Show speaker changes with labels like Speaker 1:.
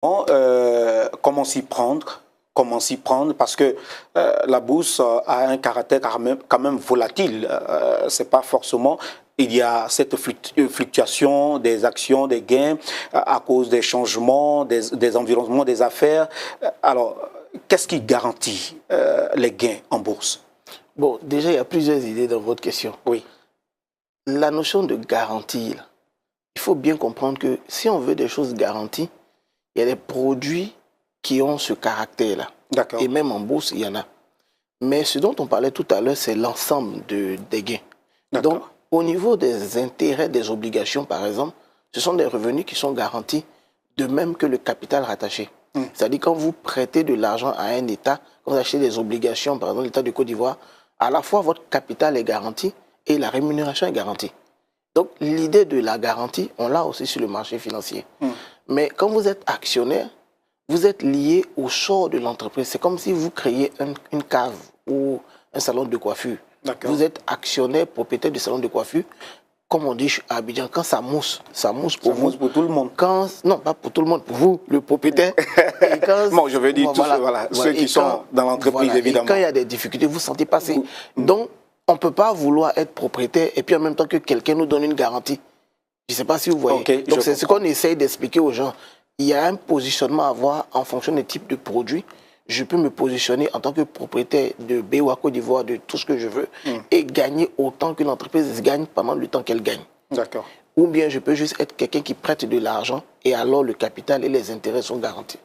Speaker 1: Comment s'y prendre? Comment s'y prendre? Parce que la bourse a un caractère quand même volatile. C'est pas forcément... Il y a cette fluctuation des actions, des gains à cause des changements, des environnements, des affaires. Alors, qu'est-ce qui garantit les gains en bourse?
Speaker 2: Bon, déjà, il y a plusieurs idées dans votre question.
Speaker 1: Oui.
Speaker 2: La notion de garantie, là, il faut bien comprendre que si on veut des choses garanties, il y a des produits qui ont ce caractère-là.
Speaker 1: D'accord.
Speaker 2: Et même en bourse, il y en a. Mais ce dont on parlait tout à l'heure, c'est l'ensemble des gains. Donc, au niveau des intérêts des obligations, par exemple, ce sont des revenus qui sont garantis de même que le capital rattaché. C'est-à-dire quand vous prêtez de l'argent à un État, quand vous achetez des obligations, par exemple l'État de Côte d'Ivoire, à la fois votre capital est garanti et la rémunération est garantie. Donc l'idée de la garantie, on l'a aussi sur le marché financier. Mais quand vous êtes actionnaire, vous êtes lié au sort de l'entreprise. C'est comme si vous créiez une cave ou un salon de coiffure. Vous êtes actionnaire, propriétaire du salon de coiffure. Comme on dit à Abidjan, quand ça mousse pour vous.
Speaker 1: Ça mousse pour tout le monde.
Speaker 2: Non, pas pour tout le monde, pour vous, le propriétaire.
Speaker 1: Bon, je veux dire ceux qui sont dans l'entreprise, évidemment.
Speaker 2: Et quand il y a des difficultés, vous sentez passer. Donc, on ne peut pas vouloir être propriétaire et puis en même temps que quelqu'un nous donne une garantie. Je ne sais pas si vous voyez. Donc, c'est ce qu'on essaye d'expliquer aux gens. Il y a un positionnement à avoir en fonction des types de produits. Je peux me positionner en tant que propriétaire de BOA Côte d'Ivoire, de tout ce que je veux, et gagner autant que l'entreprise gagne pendant le temps qu'elle gagne.
Speaker 1: D'accord.
Speaker 2: Ou bien je peux juste être quelqu'un qui prête de l'argent et alors le capital et les intérêts sont garantis.